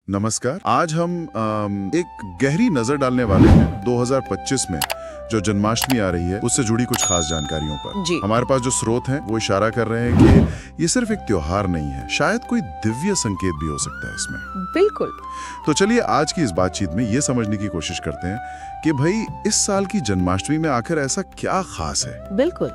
नमस्कार। आज हम एक गहरी नजर डालने वाले हैं 2025 में जो जन्माष्टमी आ रही है उससे जुड़ी कुछ खास जानकारियों पर। जी। हमारे पास जो स्रोत हैं वो इशारा कर रहे हैं कि ये सिर्फ एक त्योहार नहीं है, शायद कोई दिव्य संकेत भी हो सकता है इसमें। बिल्कुल। तो चलिए आज की इस बातचीत में ये समझने की कोशिश करते हैं कि भाई इस साल की जन्माष्टमी में आखिर ऐसा क्या खास है। बिल्कुल।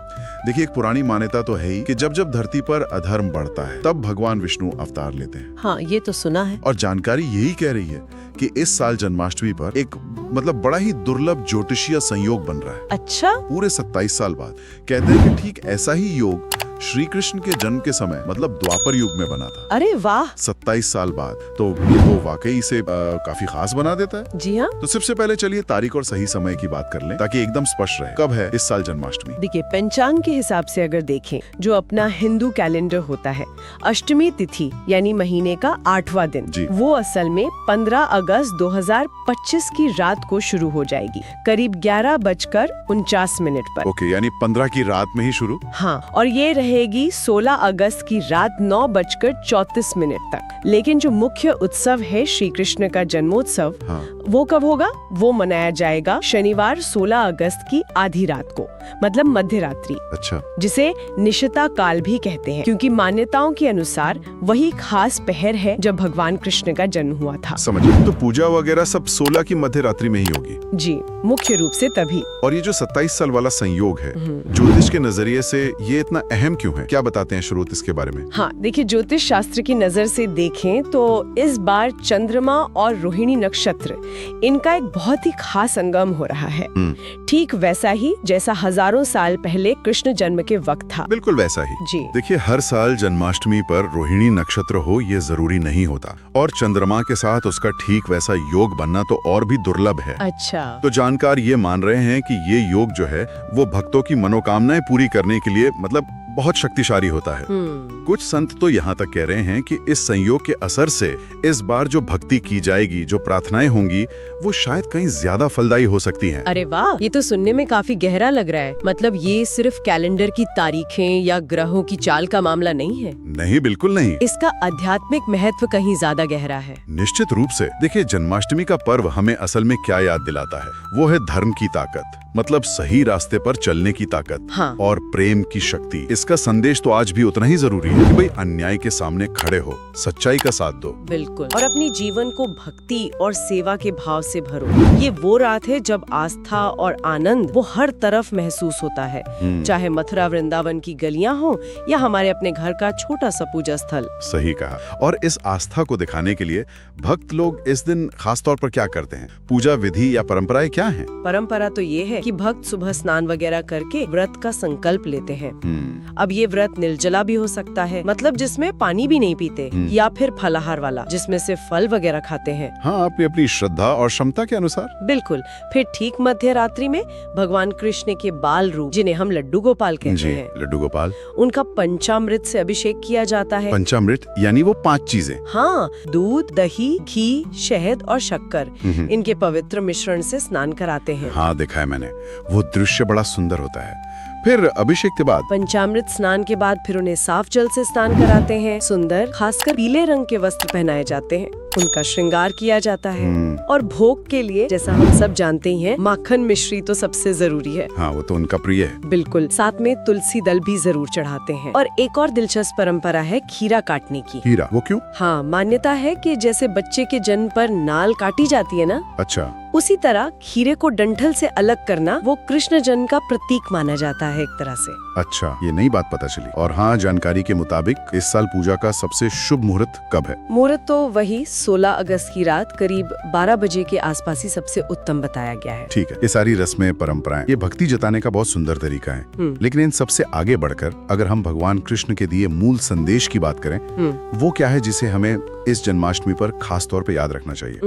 देखिए, एक पुरानी मान्यता तो है ही कि जब जब धरती पर अधर्म बढ़ता है तब भगवान विष्णु अवतार लेते हैं। हाँ, ये तो सुना है। और जानकारी यही कह रही है कि इस साल जन्माष्टमी पर एक बड़ा ही दुर्लभ ज्योतिषीय संयोग बन रहा है। अच्छा। पूरे 27 साल बाद। कहते हैं कि ठीक ऐसा ही योग श्री कृष्ण के जन्म के समय द्वापर युग में बना था। अरे वाह। 27 साल बाद, तो ये तो वाकई से काफी खास बना देता है। जी हाँ। तो सबसे पहले चलिए तारीख और सही समय की बात कर लें ताकि एकदम स्पष्ट रहे कब है इस साल जन्माष्टमी। देखिए, पंचांग के हिसाब से अगर देखें, जो अपना हिंदू कैलेंडर होता है, अष्टमी तिथि यानी महीने का 8वां दिन, वो असल में 15 अगस्त 2025 की रात को शुरू हो जाएगी, करीब 11:49 पर। ओके, यानी 15 की रात में ही शुरू। हाँ, और ये रहेगी 16 अगस्त की रात 9:34 तक। लेकिन जो मुख्य उत्सव है श्री कृष्ण का जन्मोत्सव, वो कब होगा? वो मनाया जाएगा शनिवार 16 अगस्त की आधी रात को, मतलब मध्य रात्रि। अच्छा। जिसे निशिता काल भी कहते हैं, क्योंकि मान्यताओं के अनुसार वही खास पहर है जब भगवान कृष्ण का जन्म हुआ था। समझिए, तो पूजा वगैरह सब 16 की मध्य रात्रि में ही होगी। जी, मुख्य रूप से तभी। और ये जो 27 साल वाला संयोग है, ज्योतिष के नजरिए से ये इतना अहम क्यों है? क्या बताते हैं स्रोत इसके बारे में? हाँ, देखिए, ज्योतिष शास्त्र की नजर से देखें तो इस बार चंद्रमा और रोहिणी नक्षत्र, इनका एक बहुत ही खास संगम हो रहा है। ठीक वैसा ही जैसा हजारों साल पहले कृष्ण जन्म के वक्त था। बिल्कुल वैसा ही। जी। देखिए, हर साल जन्माष्टमी पर रोहिणी नक्षत्र हो ये जरूरी नहीं होता, और चंद्रमा के साथ उसका ठीक वैसा योग बनना तो और भी दुर्लभ है। अच्छा। तो जानकार ये मान रहे हैं कि ये योग जो है वो भक्तों की मनोकामनाएं पूरी करने के लिए बहुत शक्तिशाली होता है। कुछ संत तो यहाँ तक कह रहे हैं कि इस संयोग के असर से इस बार जो भक्ति की जाएगी, जो प्रार्थनाएं होंगी, वो शायद कहीं ज्यादा फलदायी हो सकती हैं। अरे वाह, ये तो सुनने में काफी गहरा लग रहा है। मतलब ये सिर्फ कैलेंडर की तारीखें या ग्रहों की चाल का मामला नहीं है। नहीं, बिल्कुल नहीं। इसका आध्यात्मिक महत्व कहीं ज्यादा गहरा है। निश्चित रूप से। देखिए, जन्माष्टमी का पर्व हमें असल में क्या याद दिलाता है? वो है धर्म की ताकत, मतलब सही रास्ते पर चलने की ताकत। हाँ। और प्रेम की शक्ति। इसका संदेश तो आज भी उतना ही जरूरी है कि भाई अन्याय के सामने खड़े हो, सच्चाई का साथ दो। बिल्कुल। और अपनी जीवन को भक्ति और सेवा के भाव से भरो। ये वो रात है जब आस्था और आनंद वो हर तरफ महसूस होता है, चाहे मथुरा वृंदावन की गलियां हो या हमारे अपने घर का छोटा सा पूजा स्थल। सही कहा। और इस आस्था को दिखाने के लिए भक्त लोग इस दिन खास तौर पर क्या करते हैं? पूजा विधि या परंपराएं क्या हैं? परंपरा तो ये है कि भक्त सुबह स्नान वगैरह करके व्रत का संकल्प लेते हैं। अब ये व्रत निर्जला भी हो सकता है, मतलब जिसमें पानी भी नहीं पीते, या फिर फलाहार वाला जिसमें से फल वगैरह खाते हैं। हाँ, अपनी अपनी श्रद्धा और क्षमता के अनुसार। बिल्कुल। फिर ठीक मध्य रात्रि में भगवान कृष्ण के बाल रूप, जिन्हें हम लड्डू गोपाल कहते हैं, लड्डू गोपाल, उनका पंचामृत से अभिषेक किया जाता है। पंचामृत यानी वो 5 चीजें। हाँ, दूध, दही, घी, शहद और शक्कर, इनके पवित्र मिश्रण से स्नान कराते हैं। हाँ, देखा है मैंने। वो दृश्य बड़ा सुंदर होता है। फिर अभिषेक के बाद, पंचामृत स्नान के बाद फिर उन्हें साफ जल से स्नान कराते हैं। सुंदर, खासकर पीले रंग के वस्त्र पहनाए जाते हैं, उनका श्रृंगार किया जाता है। और भोग के लिए, जैसा हम सब जानते ही हैं, माखन मिश्री तो सबसे जरूरी है। हाँ, वो तो उनका प्रिय है। बिल्कुल। साथ में तुलसी दल भी जरूर चढ़ाते हैं। और एक और दिलचस्प परंपरा है खीरा काटने की। खीरा, वो क्यों? हाँ, मान्यता है कि जैसे बच्चे के जन्म पर नाल काटी जाती है ना, अच्छा, उसी तरह खीरे को डंठल से अलग करना वो कृष्ण जन्म का प्रतीक माना जाता है एक तरह से। अच्छा, ये नई बात पता चली। और हाँ, जानकारी के मुताबिक इस साल पूजा का सबसे शुभ मुहूर्त कब है? मुहूर्त तो वही 16 अगस्त की रात करीब 12 बजे के आसपास ही सबसे उत्तम बताया गया है। ठीक है। ये सारी रस्में, परंपराएं, ये भक्ति जताने का बहुत सुंदर तरीका है। लेकिन इन सबसे आगे बढ़कर अगर हम भगवान कृष्ण के दिए मूल संदेश की बात करें, वो क्या है जिसे हमें इस जन्माष्टमी पर खास तौर पे याद रखना चाहिए?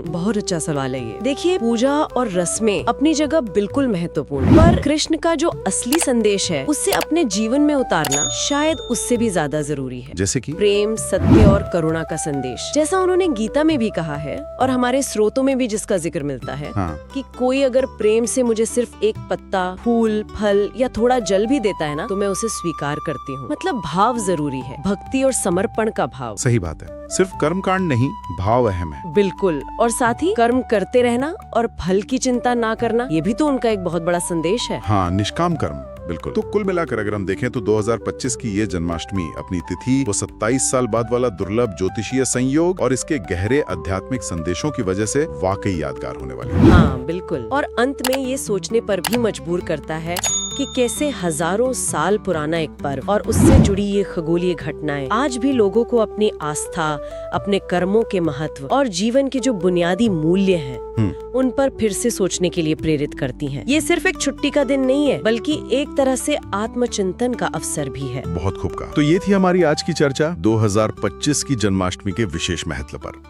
बहुत अच्छा सवाल है ये। देखिए, पूजा और रस्में अपनी जगह बिल्कुल महत्वपूर्ण है, पर कृष्ण का जो असली संदेश है उससे अपने जीवन में उतारना शायद उससे भी ज्यादा जरूरी है। जैसे कि प्रेम, सत्य और करुणा का संदेश, जैसा उन्होंने गीता में भी कहा है और हमारे स्रोतों में भी जिसका जिक्र मिलता है। हाँ। कि कोई अगर प्रेम से मुझे सिर्फ एक पत्ता, फूल, फल या थोड़ा जल भी देता है ना, तो मैं उसे स्वीकार करती हूँ। मतलब भाव जरूरी है, भक्ति और समर्पण का भाव। सही बात है। सिर्फ कर्मकांड नहीं, भाव अहम है। बिल्कुल, और साथ ही कर्म करते रहना और फल की चिंता ना करना, ये भी तो उनका एक बहुत बड़ा संदेश है। हाँ, निष्काम कर्म, बिल्कुल। तो कुल मिलाकर अगर हम देखें तो 2025 की ये जन्माष्टमी अपनी तिथि, वो 27 साल बाद वाला दुर्लभ ज्योतिषीय संयोग और इसके गहरे आध्यात्मिक संदेशों की वजह से वाकई यादगार होने वाली है। हाँ बिल्कुल, और अंत में ये सोचने पर भी मजबूर करता है कि कैसे हजारों साल पुराना एक पर्व और उससे जुड़ी ये खगोलीय घटनाएं आज भी लोगों को अपनी आस्था, अपने कर्मों के महत्व और जीवन के जो बुनियादी मूल्य हैं उन पर फिर से सोचने के लिए प्रेरित करती हैं। ये सिर्फ एक छुट्टी का दिन नहीं है, बल्कि एक तरह से आत्मचिंतन का अवसर भी है। बहुत खूब कहा। तो ये थी हमारी आज की चर्चा 2025 की जन्माष्टमी के विशेष महत्व पर।